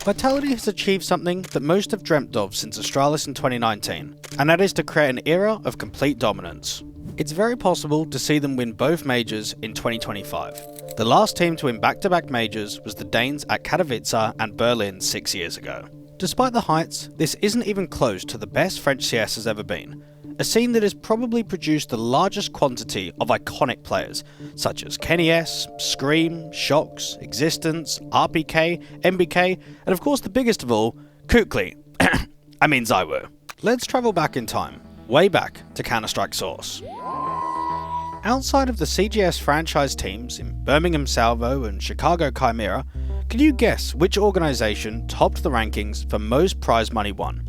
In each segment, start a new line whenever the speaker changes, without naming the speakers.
Vitality has achieved something that most have dreamt of since Astralis in 2019, and that is to create an era of complete dominance. It's very possible to see them win both majors in 2025. The last team to win back-to-back majors was the Danes at Katowice and Berlin 6 years ago. Despite the heights, this isn't even close to the best French CS has ever been. A scene that has probably produced the largest quantity of iconic players, such as KennyS, Scream, Shox, Existence, RPK, MBK, and of course the biggest of all, KQLY, ZyWoO. Let's travel back in time, way back to Counter-Strike Source. Outside of the CGS franchise teams in Birmingham Salvo and Chicago Chimera, can you guess which organisation topped the rankings for most prize money won?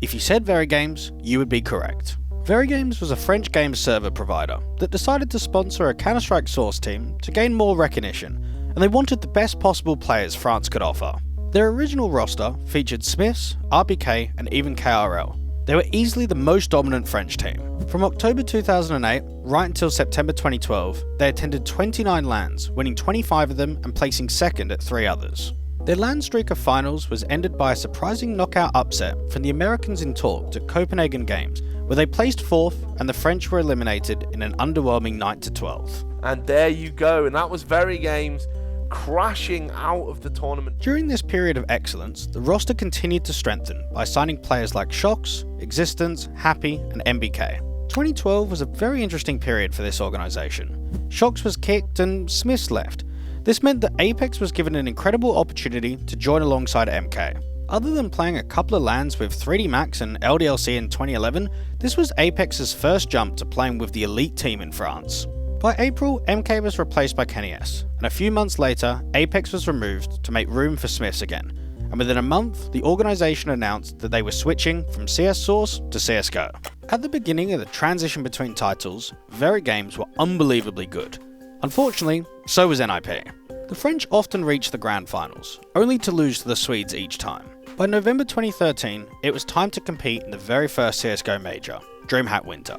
If you said VeryGames, you would be correct. VeryGames was a French game server provider that decided to sponsor a Counter-Strike Source team to gain more recognition, and they wanted the best possible players France could offer. Their original roster featured Smiths, RPK, and even KRL. They were easily the most dominant French team. From October 2008 right until September 2012, they attended 29 LANs, winning 25 of them and placing second at 3 others. Their LAN streak of finals was ended by a surprising knockout upset from the Americans in talks at Copenhagen Games, where they placed 4th and the French were eliminated in an underwhelming 9-12.
And there you go, and that was VeryGames crashing out of the tournament.
During this period of excellence, the roster continued to strengthen by signing players like Shox, Existence, Happy, and MBK. 2012 was a very interesting period for this organisation. Shox was kicked and Smiths left. This meant that Apex was given an incredible opportunity to join alongside MK. Other than playing a couple of LANs with 3D Max and LDLC in 2011, this was Apex's first jump to playing with the elite team in France. By April, MK was replaced by KennyS, and a few months later, Apex was removed to make room for Smiths again, and within a month, the organisation announced that they were switching from CS Source to CSGO. At the beginning of the transition between titles, VeryGames were unbelievably good. Unfortunately, so was NIP. The French often reached the grand finals, only to lose to the Swedes each time. By November 2013, it was time to compete in the very first CSGO major, DreamHack Winter.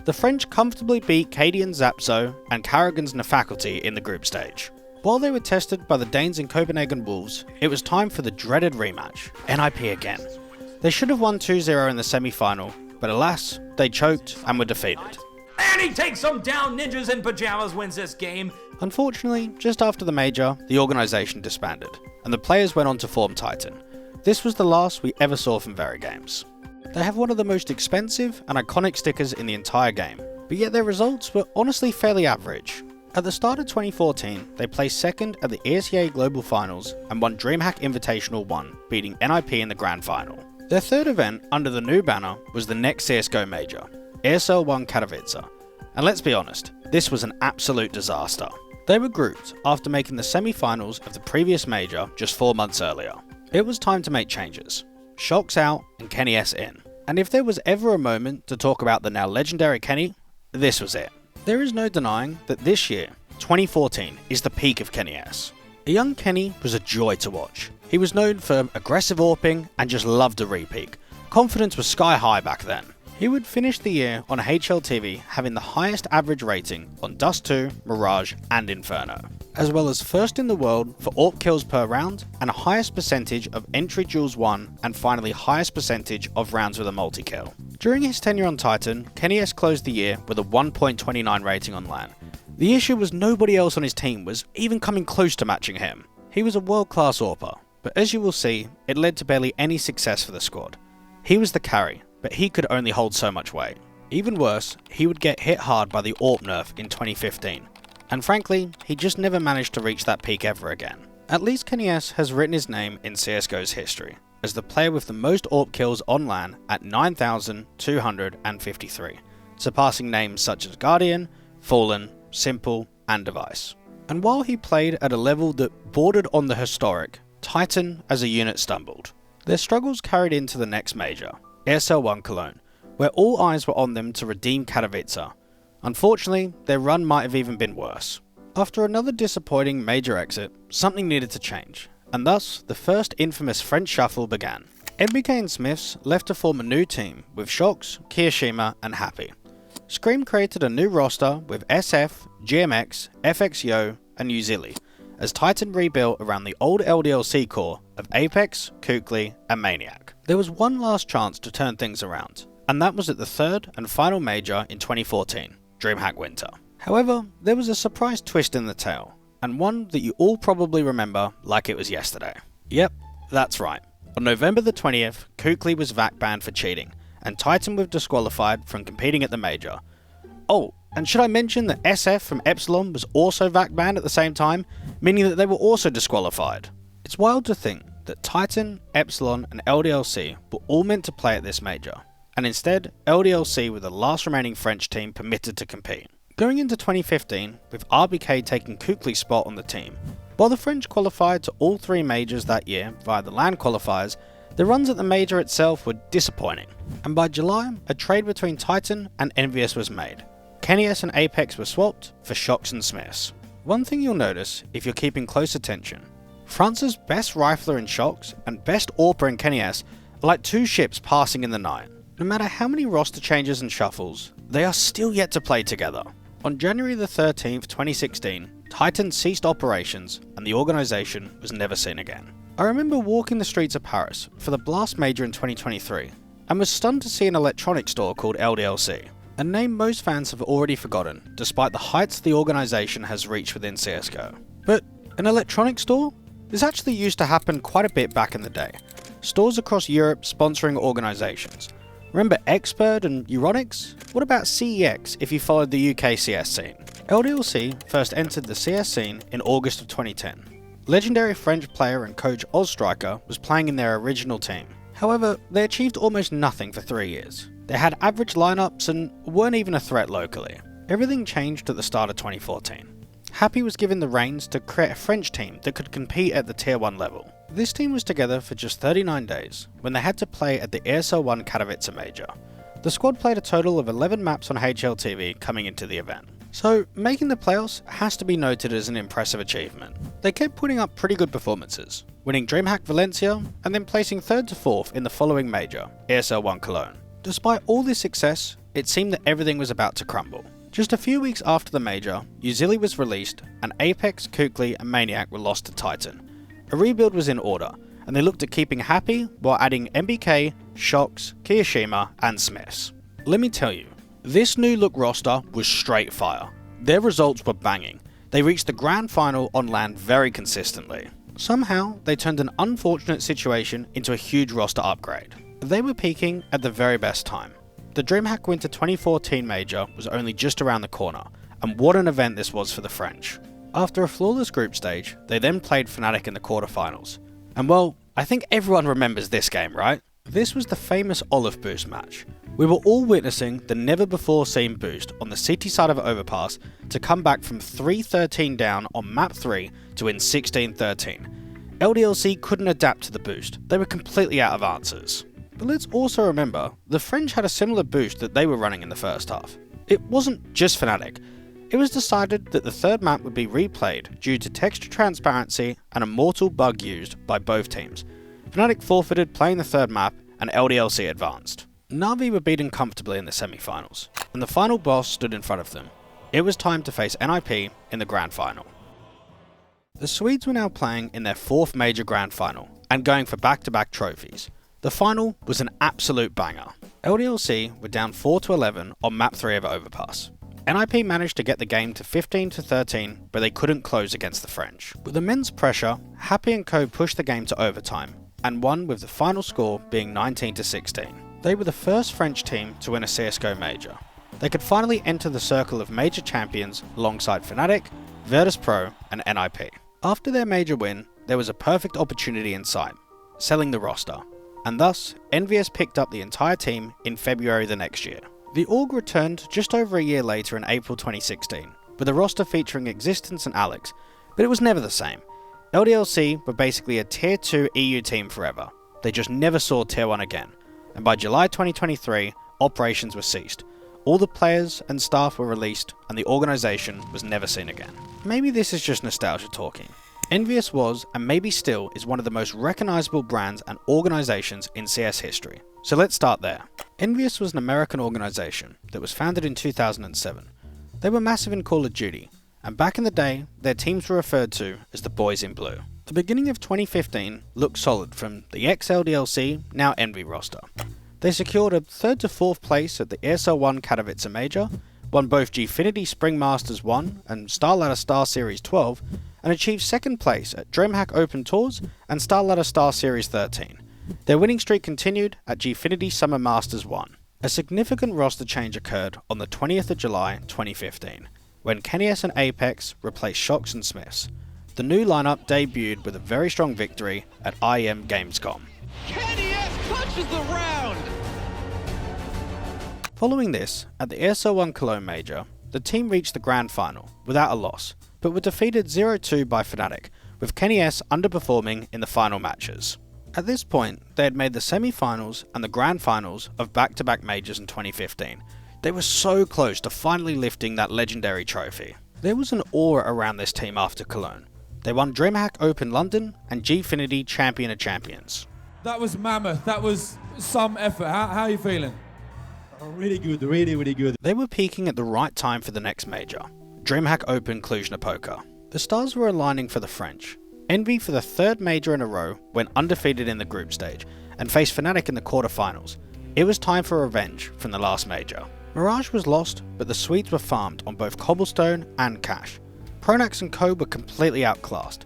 The French comfortably beat Cadian Zapso and Karrigan's Faculty in the group stage. While they were tested by the Danes and Copenhagen Wolves, it was time for the dreaded rematch, NIP again. They should have won 2-0 in the semi-final, but alas, they choked and were defeated.
And he takes them down. Ninjas in Pajamas wins this game.
Unfortunately, just after the major, the organisation disbanded, and the players went on to form Titan. This was the last we ever saw from VeryGames. They have one of the most expensive and iconic stickers in the entire game, but yet their results were honestly fairly average. At the start of 2014, they placed second at the ESEA Global Finals and won DreamHack Invitational 1, beating NIP in the Grand Final. Their third event under the new banner was the next CSGO major, ESL 1 Katowice, and let's be honest, this was an absolute disaster. They were grouped after making the semi-finals of the previous major just 4 months earlier. It was time to make changes. Shox out and KennyS in. And if there was ever a moment to talk about the now legendary Kenny, this was it. There is no denying that this year, 2014, is the peak of KennyS. A young Kenny was a joy to watch. He was known for aggressive AWPing and just loved a re-peak. Confidence was sky high back then. He would finish the year on HLTV having the highest average rating on Dust 2, Mirage and Inferno, as well as first in the world for AWP kills per round and highest percentage of entry duels won, and finally highest percentage of rounds with a multi-kill. During his tenure on Titan, KennyS closed the year with a 1.29 rating on LAN. The issue was nobody else on his team was even coming close to matching him. He was a world-class AWPer, but as you will see, it led to barely any success for the squad. He was the carry, but he could only hold so much weight. Even worse, he would get hit hard by the AWP nerf in 2015. And frankly, he just never managed to reach that peak ever again. At least KennyS has written his name in CSGO's history, as the player with the most AWP kills on LAN at 9,253, surpassing names such as Guardian, Fallen, Simple, and Device. And while he played at a level that bordered on the historic, Titan as a unit stumbled. Their struggles carried into the next major, ESL 1 Cologne, where all eyes were on them to redeem Katowice. Unfortunately, their run might have even been worse. After another disappointing major exit, something needed to change, and thus the first infamous French shuffle began. MBK and Smiths left to form a new team with Shox, Kioshima and Happy. Scream created a new roster with SF, GMX, FXYO and Uzili, as Titan rebuilt around the old LDLC core of Apex, KQLY, and Maniac. There was one last chance to turn things around, and that was at the third and final major in 2014, DreamHack Winter. However, there was a surprise twist in the tale, and one that you all probably remember like it was yesterday. Yep, that's right. On November the 20th, KQLY was VAC banned for cheating, and Titan were disqualified from competing at the major. Oh, and should I mention that SF from Epsilon was also VAC banned at the same time, meaning that they were also disqualified. It's wild to think that Titan, Epsilon, and LDLC were all meant to play at this major, and instead, LDLC were the last remaining French team permitted to compete. Going into 2015, with RBK taking KQLY's spot on the team, while the French qualified to all 3 majors that year via the LAN qualifiers, the runs at the major itself were disappointing, and by July, a trade between Titan and ENVYUS was made. KennyS and Apex were swapped for Shox and Smiths. One thing you'll notice if you're keeping close attention, France's best rifler in Shox and best AWPer in KennyS are like 2 ships passing in the night. No matter how many roster changes and shuffles, they are still yet to play together. On January the 13th, 2016, Titan ceased operations and the organisation was never seen again. I remember walking the streets of Paris for the Blast Major in 2023 and was stunned to see an electronics store called LDLC, a name most fans have already forgotten despite the heights the organisation has reached within CSGO. But an electronics store? This actually used to happen quite a bit back in the day. Stores across Europe sponsoring organisations. Remember Expert and Euronics? What about CEX if you followed the UK CS scene? LDLC first entered the CS scene in August of 2010. Legendary French player and coach Ozstriker was playing in their original team. However, they achieved almost nothing for 3 years. They had average lineups and weren't even a threat locally. Everything changed at the start of 2014. Happy was given the reins to create a French team that could compete at the Tier 1 level. This team was together for just 39 days when they had to play at the ESL 1 Katowice Major. The squad played a total of 11 maps on HLTV coming into the event. So, making the playoffs has to be noted as an impressive achievement. They kept putting up pretty good performances, winning DreamHack Valencia and then placing 3rd to 4th in the following major, ESL 1 Cologne. Despite all this success, it seemed that everything was about to crumble. Just a few weeks after the major, ZyWoO was released and Apex, KQLY and Maniac were lost to Titan. A rebuild was in order, and they looked at keeping Happy while adding MBK, Shox, Kioshima and Smiths. Let me tell you, this new look roster was straight fire. Their results were banging. They reached the grand final on LAN very consistently. Somehow, they turned an unfortunate situation into a huge roster upgrade. They were peaking at the very best time. The DreamHack Winter 2014 major was only just around the corner, and what an event this was for the French. After a flawless group stage, they then played Fnatic in the quarterfinals. And well, I think everyone remembers this game, right? This was the famous olofboost match. We were all witnessing the never before seen boost on the city side of Overpass to come back from 3-13 down on map 3 to win 16-13. LDLC couldn't adapt to the boost, they were completely out of answers. But let's also remember, the French had a similar boost that they were running in the first half. It wasn't just Fnatic. It was decided that the third map would be replayed due to texture transparency and a mortal bug used by both teams. Fnatic forfeited playing the third map and LDLC advanced. Na'Vi were beaten comfortably in the semi-finals, and the final boss stood in front of them. It was time to face NIP in the grand final. The Swedes were now playing in their 4th major grand final and going for back-to-back trophies. The final was an absolute banger. LDLC were down 4-11 on map 3 of Overpass. NIP managed to get the game to 15-13, but they couldn't close against the French. With immense pressure, Happy and Co pushed the game to overtime, and won with the final score being 19-16. They were the first French team to win a CSGO major. They could finally enter the circle of major champions alongside Fnatic, Virtus.pro and NIP. After their major win, there was a perfect opportunity in sight, selling the roster, and thus ENVYUS picked up the entire team in February the next year. The org returned just over a year later in April 2016, with a roster featuring Existence and Alex, but it was never the same. LDLC were basically a Tier 2 EU team forever. They just never saw Tier 1 again, and by July 2023, operations were ceased. All the players and staff were released, and the organisation was never seen again. Maybe this is just nostalgia talking. ENVYUS was, and maybe still, is one of the most recognisable brands and organisations in CS history. So let's start there. ENVYUS was an American organisation that was founded in 2007. They were massive in Call of Duty, and back in the day, their teams were referred to as the Boys in Blue. The beginning of 2015 looked solid from the ex-LDLC, now ENVY roster. They secured a 3rd to 4th place at the ESL 1 Katowice Major, won both Gfinity Spring Masters 1 and StarLadder Star Series 12, and achieved 2nd place at DreamHack Open Tours and StarLadder Star Series 13. Their winning streak continued at Gfinity Summer Masters 1. A significant roster change occurred on the 20th of July 2015, when KennyS and Apex replaced Shox and Smiths. The new lineup debuted with a very strong victory at IEM Gamescom.
KennyS touches the round!
Following this, at the ESL 1 Cologne Major, the team reached the grand final without a loss, but were defeated 0-2 by Fnatic, with KennyS underperforming in the final matches. At this point, they had made the semi-finals and the grand finals of back-to-back majors in 2015. They were so close to finally lifting that legendary trophy. There was an aura around this team after Cologne. They won DreamHack Open London and Gfinity Champion of Champions.
That was mammoth. That was some effort. How are you feeling?
Really good, really good.
They were peaking at the right time for the next major, DreamHack Open Cluj-Napoca. The stars were aligning for the French. Envy, for the 3rd major in a row, went undefeated in the group stage and faced Fnatic in the quarterfinals. It was time for revenge from the last major. Mirage was lost, but the Swedes were farmed on both Cobblestone and Cash. Pronax and Co were completely outclassed.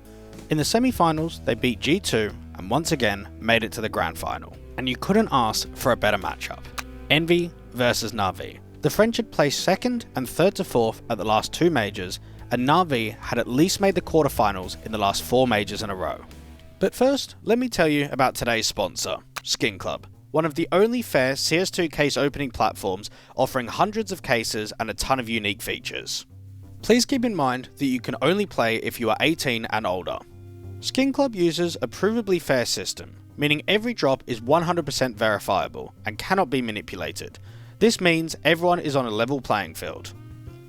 In the semi-finals, they beat G2 and once again made it to the grand final. And you couldn't ask for a better matchup. Envy versus Na'Vi. The French had placed 2nd and 3rd to 4th at the last 2 majors, and Na'Vi had at least made the quarterfinals in the last 4 majors in a row. But first, let me tell you about today's sponsor, Skin Club, one of the only fair CS2 case opening platforms offering hundreds of cases and a ton of unique features. Please keep in mind that you can only play if you are 18 and older. Skin Club uses a provably fair system, meaning every drop is 100% verifiable and cannot be manipulated. This means everyone is on a level playing field.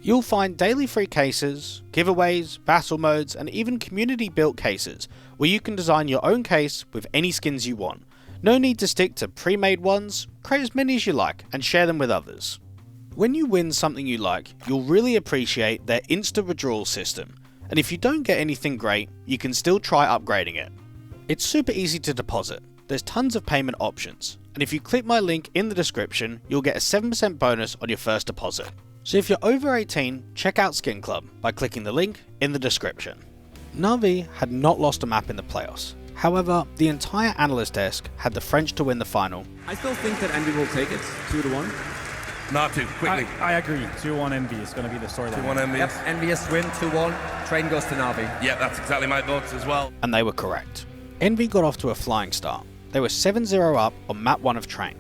You'll find daily free cases, giveaways, battle modes, and even community-built cases, where you can design your own case with any skins you want. No need to stick to pre-made ones, create as many as you like and share them with others. When you win something you like, you'll really appreciate their instant withdrawal system, and if you don't get anything great, you can still try upgrading it. It's super easy to deposit, there's tons of payment options, and if you click my link in the description, you'll get a 7% bonus on your first deposit. So if you're over 18, check out Skin Club by clicking the link in the description. Na'Vi had not lost a map in the playoffs. However, the entire analyst desk had the French to win the final.
I still think that Envy will take it 2-1.
Not too quickly.
I agree. 2-1 Envy is going to be the storyline.
2-1 ENVYUS.
Yep, ENVYUS win 2-1. Train goes to Na'Vi.
Yeah, that's exactly my thoughts as well.
And they were correct. Envy got off to a flying start. They were 7-0 up on map 1 of Train.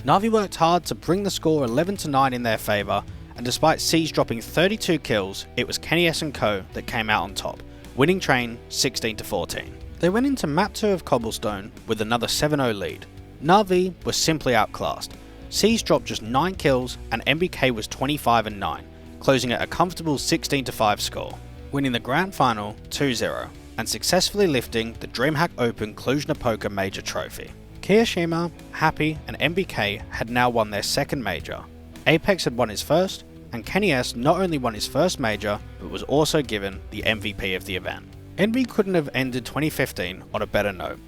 Na'Vi worked hard to bring the score 11-9 in their favour, and despite Siege dropping 32 kills, it was KennyS and Co that came out on top, winning Train 16-14. They went into map 2 of Cobblestone with another 7-0 lead. Na'Vi was simply outclassed. Siege dropped just 9 kills and MBK was 25-9, closing at a comfortable 16-5 score, winning the grand final 2-0 and successfully lifting the DreamHack Open Cluj-Napoca Major Trophy. Kioshima, Happy and MBK had now won their second major. Apex had won his first, and KennyS not only won his first major, but was also given the MVP of the event. Envy couldn't have ended 2015 on a better note.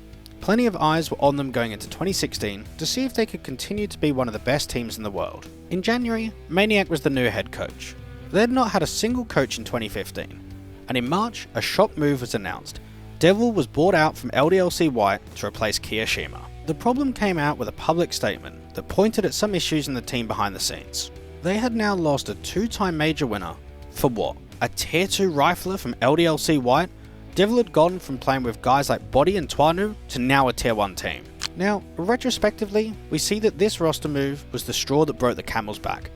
Plenty of eyes were on them going into 2016 to see if they could continue to be one of the best teams in the world. In January, Maniac was the new head coach. They had not had a single coach in 2015, and in March, a shock move was announced. Devil was bought out from LDLC White to replace Kioshima. The problem came out with a public statement that pointed at some issues in the team behind the scenes. They had now lost a 2-time major winner for what? A tier 2 rifler from LDLC White? Devil had gone from playing with guys like Body and Twanu to now a tier 1 team. Now, retrospectively, we see that this roster move was the straw that broke the camel's back.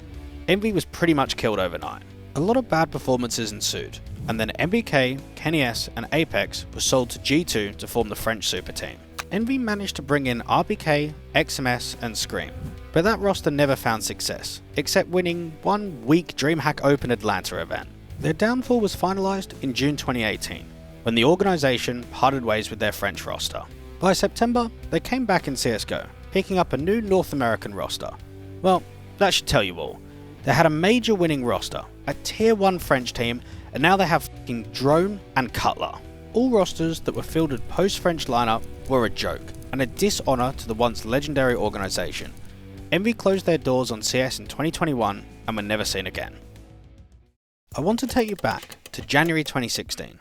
Envy was pretty much killed overnight. A lot of bad performances ensued, and then MBK, KennyS and Apex were sold to G2 to form the French super team. Envy managed to bring in RBK, XMS and Scream, but that roster never found success, except winning one weak DreamHack Open Atlanta event. Their downfall was finalised in June 2018, when the organisation parted ways with their French roster. By September, they came back in CSGO, picking up a new North American roster. Well, that should tell you all. They had a major winning roster, a tier 1 French team, and now they have fucking Drone and Cutler. All rosters that were fielded post-French lineup were a joke, and a dishonour to the once legendary organisation. Envy closed their doors on CS in 2021 and were never seen again. I want to take you back to January 2016.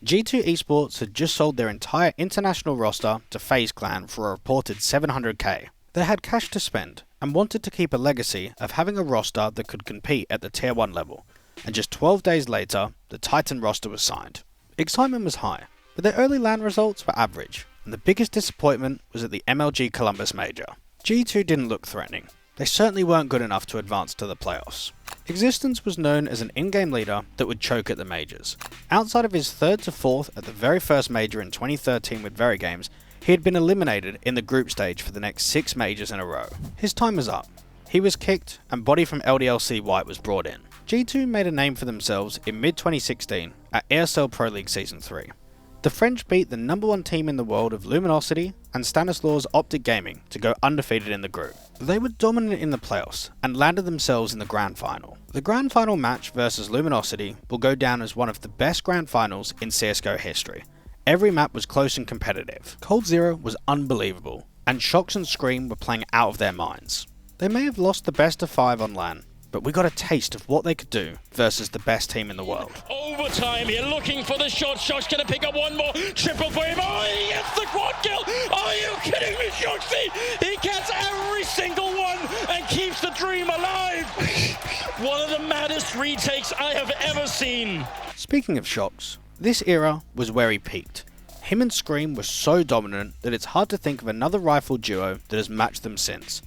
G2 Esports had just sold their entire international roster to FaZe Clan for a reported 700k. They had cash to spend and wanted to keep a legacy of having a roster that could compete at the tier 1 level, and just 12 days later, the Titan roster was signed. Excitement was high, but their early LAN results were average, and the biggest disappointment was at the MLG Columbus Major. G2 didn't look threatening. They certainly weren't good enough to advance to the playoffs. Existence was known as an in-game leader that would choke at the majors. Outside of his 3rd to 4th at the very first major in 2013 with VeryGames, he had been eliminated in the group stage for the next 6 majors in a row. His time was up. He was kicked, and Body from LDLC White was brought in. G2 made a name for themselves in mid-2016 at ESL Pro League Season 3. The French beat the #1 team in the world of Luminosity and Stanislaw's Optic Gaming to go undefeated in the group. They were dominant in the playoffs and landed themselves in the grand final. The grand final match versus Luminosity will go down as one of the best grand finals in CSGO history. Every map was close and competitive. KQLY was unbelievable, and Shox and Scream were playing out of their minds. They may have lost the best of 5 on LAN, but we got a taste of what they could do versus the best team in the world.
Overtime here, looking for the shot. Shox gonna pick up one more. Triple for him. Oh, he gets the quad kill. Are you kidding me, Shoxy? He gets every single one and keeps the dream alive. One of the maddest retakes I have ever seen.
Speaking of Shox, this era was where he peaked. Him and Scream were so dominant that it's hard to think of another rifle duo that has matched them since.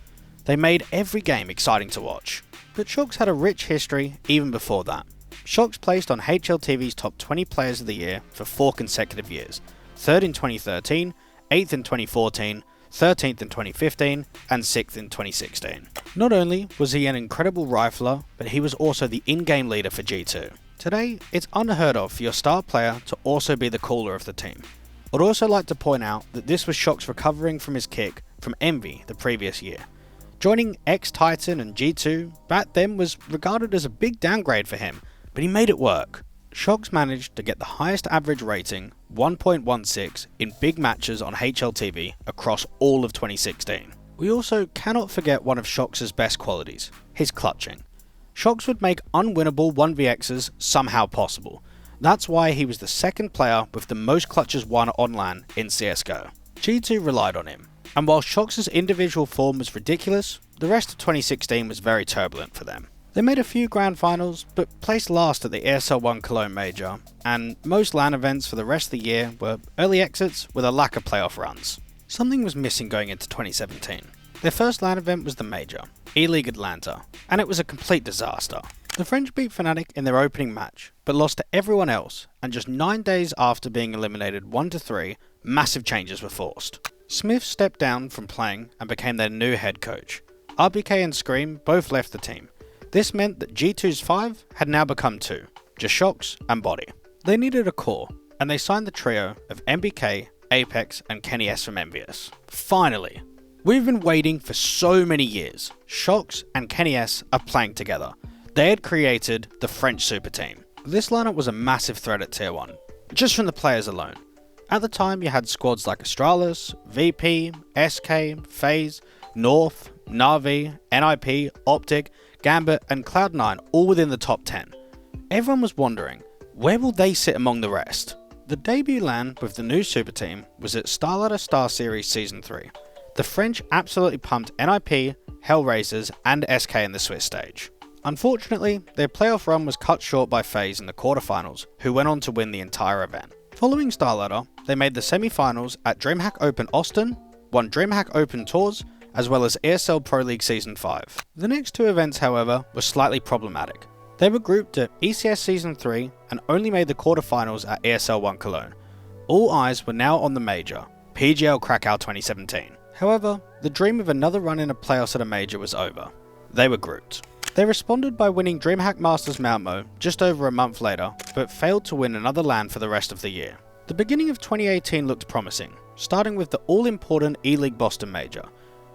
They made every game exciting to watch. But Shox had a rich history even before that. Shox placed on HLTV's top 20 players of the year for 4 consecutive years, 3rd in 2013, 8th in 2014, 13th in 2015, and 6th in 2016. Not only was he an incredible rifler, but he was also the in-game leader for G2. Today, it's unheard of for your star player to also be the caller of the team. I'd also like to point out that this was Shox recovering from his kick from Envy the previous year. Joining ex-Titan and G2 back then was regarded as a big downgrade for him, but he made it work. Shox managed to get the highest average rating, 1.16, in big matches on HLTV across all of 2016. We also cannot forget one of Shox's best qualities, his clutching. Shox would make unwinnable 1vx's somehow possible. That's why he was the 2nd player with the most clutches won on LAN in CSGO. G2 relied on him, and while Shox's individual form was ridiculous, the rest of 2016 was very turbulent for them. They made a few grand finals, but placed last at the ESL 1 Cologne Major, and most LAN events for the rest of the year were early exits with a lack of playoff runs. Something was missing going into 2017. Their first LAN event was the Major, E-League Atlanta, and it was a complete disaster. The French beat Fnatic in their opening match, but lost to everyone else, and just 9 days after being eliminated 1-3, massive changes were forced. Smith stepped down from playing and became their new head coach. RBK and Scream both left the team. This meant that G2's 5 had now become 2, just Shox and Body. They needed a core, and they signed the trio of MBK, Apex, and KennyS from ENVYUS. Finally! We've been waiting for so many years. Shox and KennyS are playing together. They had created the French super team. This lineup was a massive threat at tier 1, just from the players alone. At the time, you had squads like Astralis, VP, SK, FaZe, North, Na'Vi, NIP, Optic, Gambit, and Cloud9 all within the top 10. Everyone was wondering, where will they sit among the rest? The debut LAN with the new super team was at Starladder Star Series Season 3. The French absolutely pumped NIP, Hellraisers, and SK in the Swiss stage. Unfortunately, their playoff run was cut short by FaZe in the quarterfinals, who went on to win the entire event. Following Starladder, they made the semi-finals at DreamHack Open Austin, won DreamHack Open Tours, as well as ESL Pro League Season 5. The next 2 events, however, were slightly problematic. They were grouped at ECS Season 3 and only made the quarterfinals at ESL 1 Cologne. All eyes were now on the major, PGL Krakow 2017. However, the dream of another run in a playoffs at a major was over. They were grouped. They responded by winning DreamHack Masters Malmo just over a month later, but failed to win another LAN for the rest of the year. The beginning of 2018 looked promising, starting with the all-important E-League Boston Major.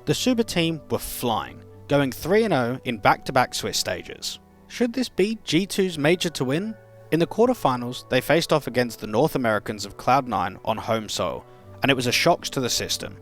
The super team were flying, going 3-0 in back-to-back Swiss stages. Should this be G2's major to win? In the quarterfinals, they faced off against the North Americans of Cloud9 on home soil, and it was a shock to the system.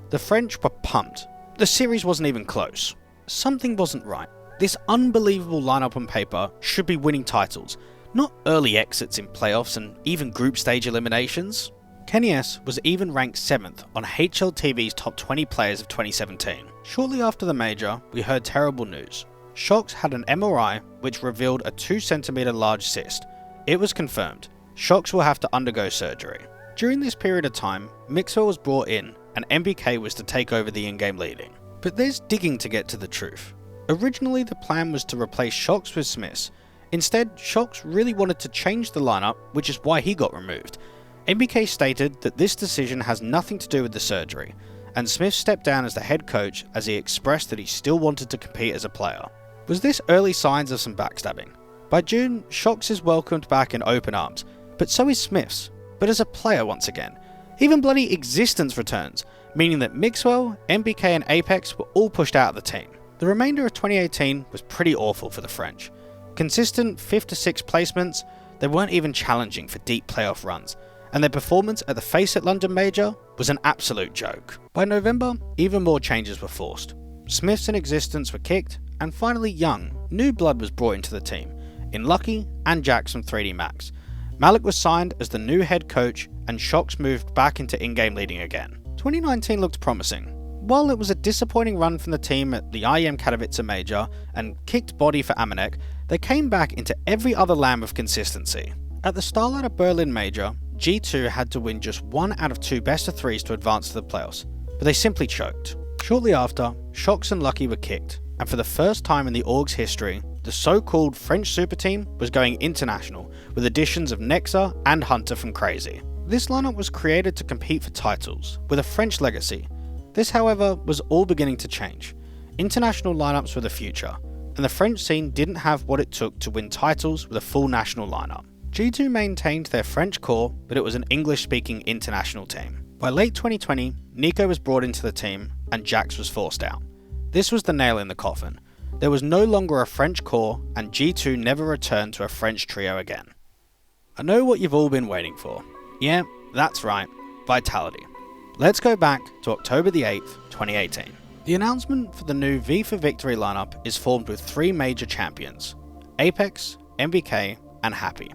The French were pumped. The series wasn't even close. Something wasn't right. This unbelievable lineup on paper should be winning titles, not early exits in playoffs and even group stage eliminations. KennyS was even ranked 7th on HLTV's top 20 players of 2017. Shortly after the major, we heard terrible news. Shox had an MRI which revealed a 2 cm large cyst. It was confirmed. Shox will have to undergo surgery. During this period of time, Mixwell was brought in and MBK was to take over the in-game leading. But there's digging to get to the truth. Originally the plan was to replace Shox with Smiths. Instead, Shox really wanted to change the lineup, which is why he got removed. MBK stated that this decision has nothing to do with the surgery, and Smith stepped down as the head coach as he expressed that he still wanted to compete as a player. Was this early signs of some backstabbing? By June, Shox is welcomed back in open arms, but so is Smiths, but as a player once again. Even bloody Existence returns, meaning that Mixwell, MBK and Apex were all pushed out of the team. The remainder of 2018 was pretty awful for the French. Consistent 5th to 6th placements, they weren't even challenging for deep playoff runs, and their performance at the Faceit London Major was an absolute joke. By November, even more changes were forced. Smiths and Existence were kicked, and finally young, new blood was brought into the team, in Lucky and Jax from 3D Max. Malik was signed as the new head coach, and Shox moved back into in-game leading again. 2019 looked promising. While it was a disappointing run from the team at the IEM Katowice Major and kicked body for Amanek, they came back into every other LAN with consistency. At the Starlighter Berlin Major, G2 had to win just 1 out of 2 best of 3s to advance to the playoffs, but they simply choked. Shortly after, Shox and Lucky were kicked, and for the first time in the org's history, the so-called French super team was going international, with additions of Nexa and Hunter from Crazy. This lineup was created to compete for titles, with a French legacy. This, however, was all beginning to change. International lineups were the future, and the French scene didn't have what it took to win titles with a full national lineup. G2 maintained their French core, but it was an English-speaking international team. By late 2020, Nico was brought into the team, and Jax was forced out. This was the nail in the coffin. There was no longer a French core, and G2 never returned to a French trio again. I know what you've all been waiting for. Yeah, that's right, Vitality. Let's go back to October the 8th, 2018. The announcement for the new V for Victory lineup is formed with 3 major champions, Apex, MBK, and Happy.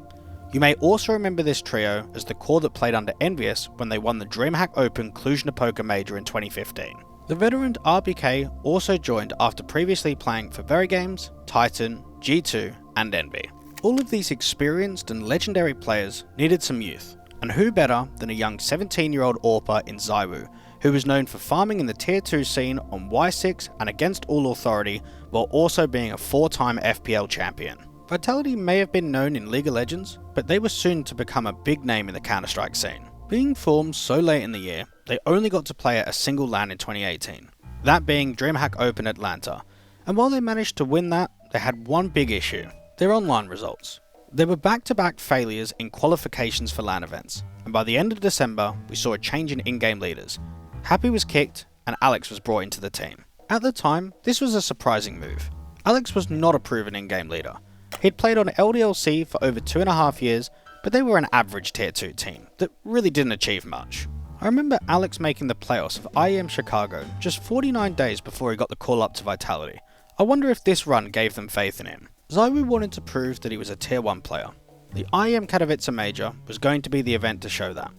You may also remember this trio as the core that played under ENVYUS when they won the DreamHack Open Cluj-Napoca Major in 2015. The veteran RBK also joined after previously playing for VeryGames, Titan, G2, and Envy. All of these experienced and legendary players needed some youth, and who better than a young 17-year-old AWPer in ZyWoO, who was known for farming in the Tier 2 scene on Y6 and against all authority, while also being a 4-time FPL champion. Vitality may have been known in League of Legends, but they were soon to become a big name in the Counter-Strike scene. Being formed so late in the year, they only got to play at a single LAN in 2018, that being DreamHack Open Atlanta, and while they managed to win that, they had one big issue: their online results. There were back-to-back failures in qualifications for LAN events, and by the end of December, we saw a change in in-game leaders. Happy was kicked, and Alex was brought into the team. At the time, this was a surprising move. Alex was not a proven in-game leader. He'd played on LDLC for over 2.5 years, but they were an average Tier 2 team that really didn't achieve much. I remember Alex making the playoffs of IEM Chicago just 49 days before he got the call up to Vitality. I wonder if this run gave them faith in him. ZyWoO wanted to prove that he was a Tier 1 player. The IEM Katowice Major was going to be the event to show that.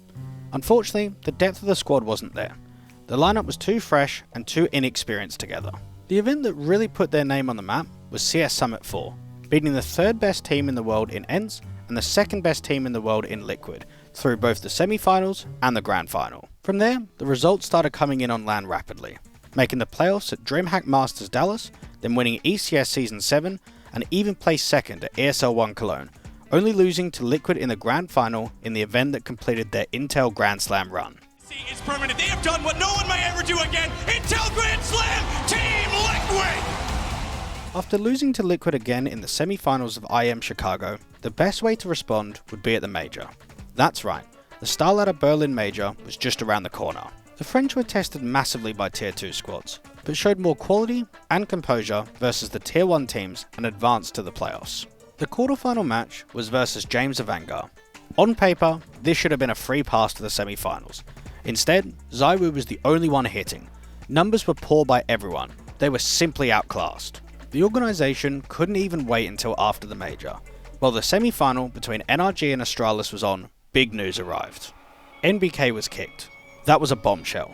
Unfortunately, the depth of the squad wasn't there. The lineup was too fresh and too inexperienced together. The event that really put their name on the map was CS Summit 4, beating the 3rd best team in the world in ENVYUS and the 2nd best team in the world in Liquid, through both the semi-finals and the grand final. From there, the results started coming in on LAN rapidly, making the playoffs at DreamHack Masters Dallas, then winning ECS Season 7, and even placed 2nd at ESL 1 Cologne, only losing to Liquid in the grand final in the event that completed their Intel Grand Slam run.
It's permanent. They have done what no one may ever do again. Intel Grand Slam, Team Liquid!
After losing to Liquid again in the semi-finals of IEM Chicago, the best way to respond would be at the Major. That's right, the Starlighter Berlin Major was just around the corner. The French were tested massively by Tier 2 squads, but showed more quality and composure versus the Tier 1 teams and advanced to the playoffs. The quarterfinal match was versus James of Vanguard. On paper, this should have been a free pass to the semi-finals. Instead, ZyWoO was the only one hitting. Numbers were poor by everyone. They were simply outclassed. The organisation couldn't even wait until after the major. While the semi-final between NRG and Astralis was on, big news arrived. NBK was kicked. That was a bombshell.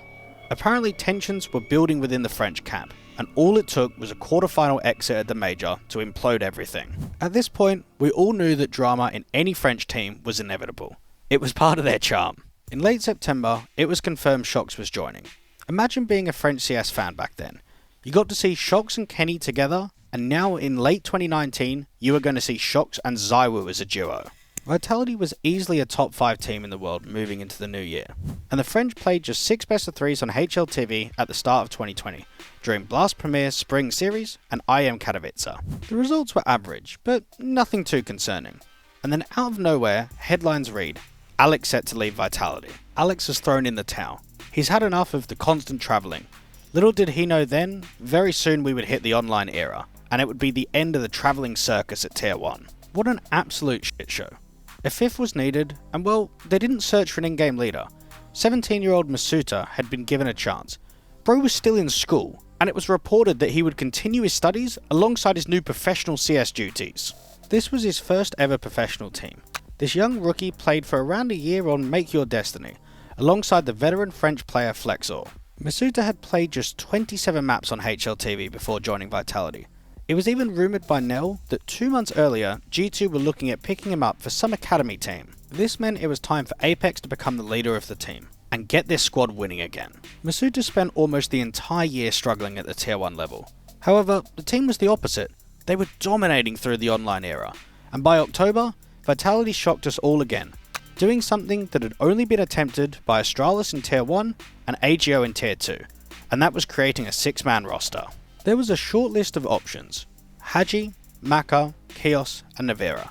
Apparently tensions were building within the French camp, and all it took was a quarterfinal exit at the major to implode everything. At this point, we all knew that drama in any French team was inevitable. It was part of their charm. In late September, it was confirmed Shox was joining. Imagine being a French CS fan back then. You got to see Shox and Kenny together, and now in late 2019, you are going to see Shox and ZyWoO as a duo. Vitality was easily a top 5 team in the world moving into the new year, and the French played just 6 best of 3s on HLTV at the start of 2020, during Blast Premier's Spring Series and IM Katowice. The results were average, but nothing too concerning. And then out of nowhere, headlines read, Alex set to leave Vitality. Alex was thrown in the towel. He's had enough of the constant travelling. Little did he know then, very soon we would hit the online era, and it would be the end of the travelling circus at Tier 1. What an absolute shit show. A 5th was needed, and well, they didn't search for an in-game leader. 17-year-old Masuta had been given a chance. Bro was still in school, and it was reported that he would continue his studies alongside his new professional CS duties. This was his first ever professional team. This young rookie played for around a year on Make Your Destiny, alongside the veteran French player Flexor. Masuta had played just 27 maps on HLTV before joining Vitality. It was even rumoured by Nell that 2 months earlier, G2 were looking at picking him up for some academy team. This meant it was time for Apex to become the leader of the team, and get their squad winning again. Masuta spent almost the entire year struggling at the Tier 1 level. However, the team was the opposite. They were dominating through the online era, and by October, Vitality shocked us all again, doing something that had only been attempted by Astralis in Tier 1 and AGO in Tier 2, and that was creating a 6-man roster. There was a short list of options: Haji, Maka, Kios, and Navira.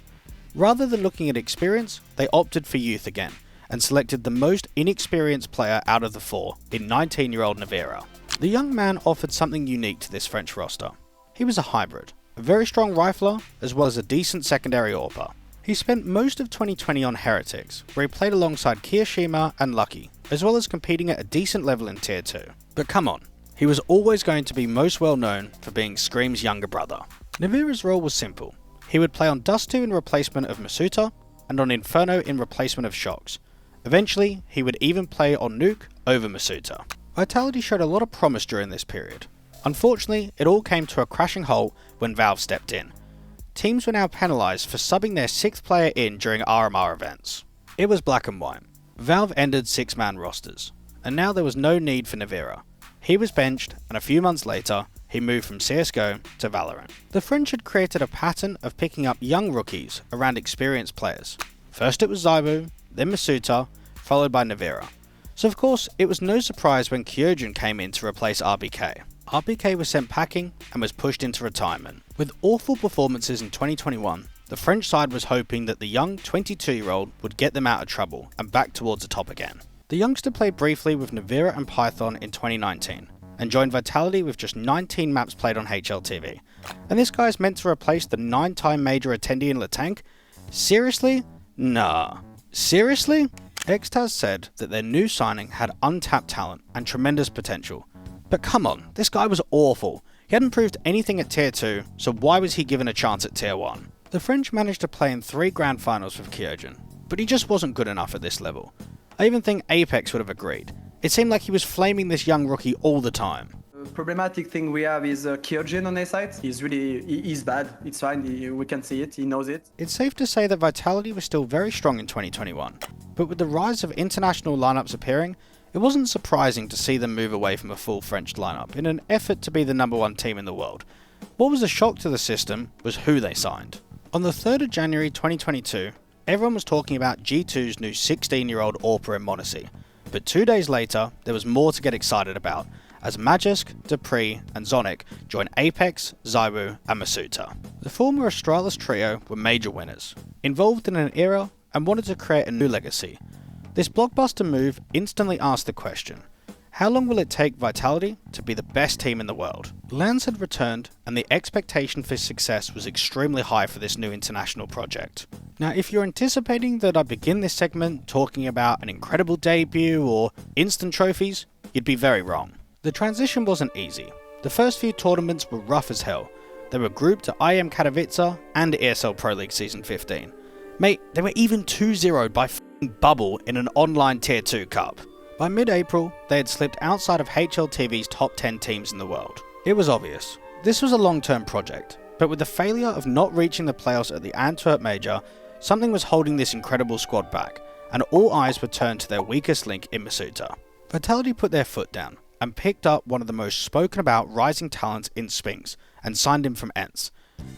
Rather than looking at experience, they opted for youth again, and selected the most inexperienced player out of the 4 in 19-year-old Navira. The young man offered something unique to this French roster. He was a hybrid, a very strong rifler, as well as a decent secondary AWPer. He spent most of 2020 on Heretics, where he played alongside Kioshima and Lucky, as well as competing at a decent level in Tier 2. But come on, he was always going to be most well known for being Scream's younger brother. Navira's role was simple. He would play on Dust 2 in replacement of Masuta, and on Inferno in replacement of Shox. Eventually, he would even play on Nuke over Masuta. Vitality showed a lot of promise during this period. Unfortunately, it all came to a crashing halt when Valve stepped in. Teams were now penalised for subbing their 6th player in during RMR events. It was black and white. Valve ended 6-man rosters, and now there was no need for Navira. He was benched, and a few months later, he moved from CSGO to Valorant. The French had created a pattern of picking up young rookies around experienced players. First it was ZyWoO, then Masuta, followed by Navira. So of course, it was no surprise when Kyojin came in to replace RBK. RBK was sent packing and was pushed into retirement. With awful performances in 2021, the French side was hoping that the young 22-year-old would get them out of trouble and back towards the top again. The youngster played briefly with Navira and Python in 2019, and joined Vitality with just 19 maps played on HLTV. And this guy is meant to replace the 9-time major attendee in Latank? Seriously? Nah. Seriously? Xtaz said that their new signing had untapped talent and tremendous potential. But come on, this guy was awful. He hadn't proved anything at Tier 2, so why was he given a chance at Tier 1? The French managed to play in 3 grand finals with Kyojin, but he just wasn't good enough at this level. I even think Apex would have agreed. It seemed like he was flaming this young rookie all the time.
The problematic thing we have is Kyojin on his side. He's bad. It's fine. We can see it. He knows it.
It's safe to say that Vitality was still very strong in 2021, but with the rise of international lineups appearing, it wasn't surprising to see them move away from a full French lineup in an effort to be the #1 team in the world. What was a shock to the system was who they signed. On the 3rd of January 2022, everyone was talking about G2's new 16-year-old AWPer in Monacy, but 2 days later, there was more to get excited about, as Magisk, Dupree, and Zonic joined Apex, ZyWoO, and Masuta. The former Astralis trio were major winners, involved in an era and wanted to create a new legacy. This blockbuster move instantly asked the question, How long will it take Vitality to be the best team in the world? LANs had returned, and the expectation for success was extremely high for this new international project. Now, if you're anticipating that I begin this segment talking about an incredible debut or instant trophies, you'd be very wrong. The transition wasn't easy. The first few tournaments were rough as hell. They were grouped to IEM Katowice and ESL Pro League Season 15. Mate, they were even 2-0'd by f***ing Bubble in an online Tier 2 Cup. By mid-April, they had slipped outside of HLTV's top 10 teams in the world. It was obvious. This was a long-term project, but with the failure of not reaching the playoffs at the Antwerp Major, something was holding this incredible squad back, and all eyes were turned to their weakest link in Masuta. Vitality put their foot down, and picked up one of the most spoken about rising talents in Spinks, and signed him from ENVYUS.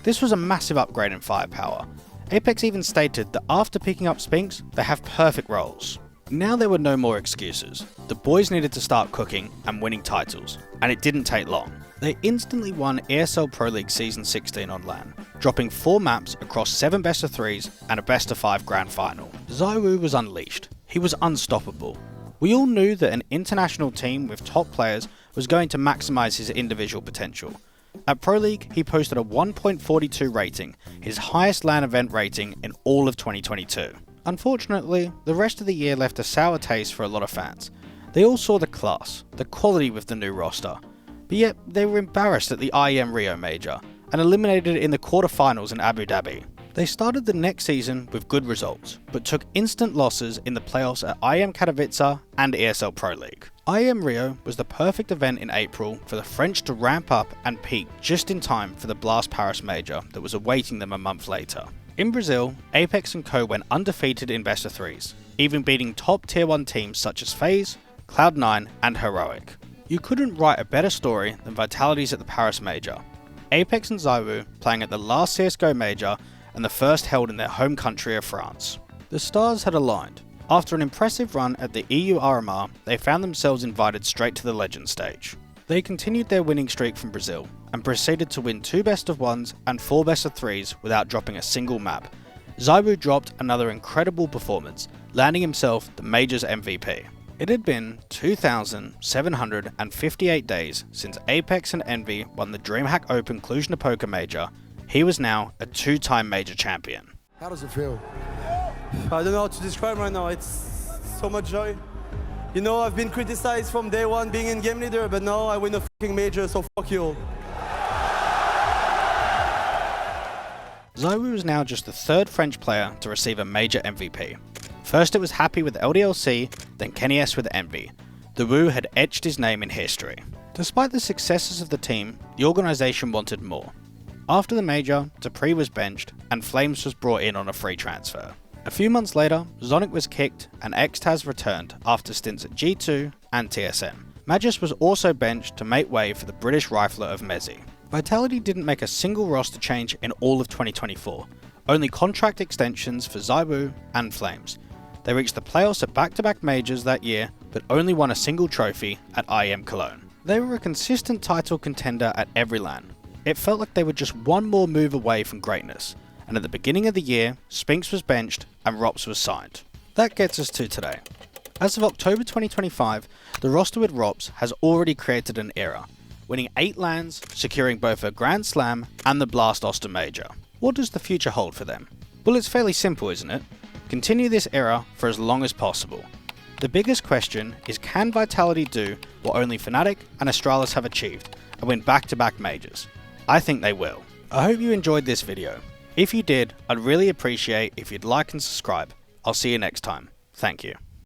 This was a massive upgrade in firepower. Apex even stated that after picking up Spinks, they have perfect roles. Now there were no more excuses. The boys needed to start cooking and winning titles, and it didn't take long. They instantly won ESL Pro League Season 16 on LAN, dropping 4 maps across 7 best-of-3s and a best-of-5 grand final. ZyWoO was unleashed. He was unstoppable. We all knew that an international team with top players was going to maximise his individual potential. At Pro League, he posted a 1.42 rating, his highest LAN event rating in all of 2022. Unfortunately, the rest of the year left a sour taste for a lot of fans. They all saw the class, the quality with the new roster, but yet they were embarrassed at the IEM Rio Major and eliminated in the quarterfinals in Abu Dhabi. They started the next season with good results, but took instant losses in the playoffs at IEM Katowice and ESL Pro League. IEM Rio was the perfect event in April for the French to ramp up and peak just in time for the Blast Paris Major that was awaiting them a month later. In Brazil, Apex & Co went undefeated in best-of-3s, even beating top Tier 1 teams such as FaZe, Cloud9 and Heroic. You couldn't write a better story than Vitality's at the Paris Major. Apex and ZyWoO playing at the last CSGO Major and the first held in their home country of France. The stars had aligned. After an impressive run at the EU RMR, they found themselves invited straight to the Legends stage. They continued their winning streak from Brazil, and proceeded to win 2 best-of-1s and 4 best-of-3s without dropping a single map. ZyWoO dropped another incredible performance, landing himself the Major's MVP. It had been 2,758 days since Apex and Envy won the DreamHack Open Cluj-Napoca Major. He was now a 2-time Major champion.
How does it feel?
I don't know how to describe right now. It's so much joy. You know, I've been criticized from day one being in game leader, but now I win a fucking major, so fuck you all.
ZyWoO is now just the 3rd French player to receive a major MVP. First it was Happy with LDLC, then KennyS with Envy. The WoO had etched his name in history. Despite the successes of the team, the organisation wanted more. After the major, dupreeh was benched, and Flames was brought in on a free transfer. A few months later, Zonic was kicked and Xtaz returned after stints at G2 and TSM. Magus was also benched to make way for the British rifler of Mezzi. Vitality didn't make a single roster change in all of 2024, only contract extensions for ZyWoO and Flames. They reached the playoffs at back-to-back majors that year, but only won a single trophy at IEM Cologne. They were a consistent title contender at every LAN. It felt like they were just one more move away from greatness, and at the beginning of the year, Spinks was benched and Rops was signed. That gets us to today. As of October 2025, the roster with Rops has already created an era, winning 8 LANs, securing both a Grand Slam and the Blast Oster Major. What does the future hold for them? Well, it's fairly simple, isn't it? Continue this era for as long as possible. The biggest question is, can Vitality do what only Fnatic and Astralis have achieved and win back-to-back majors? I think they will. I hope you enjoyed this video. If you did, I'd really appreciate if you'd like and subscribe. I'll see you next time. Thank you.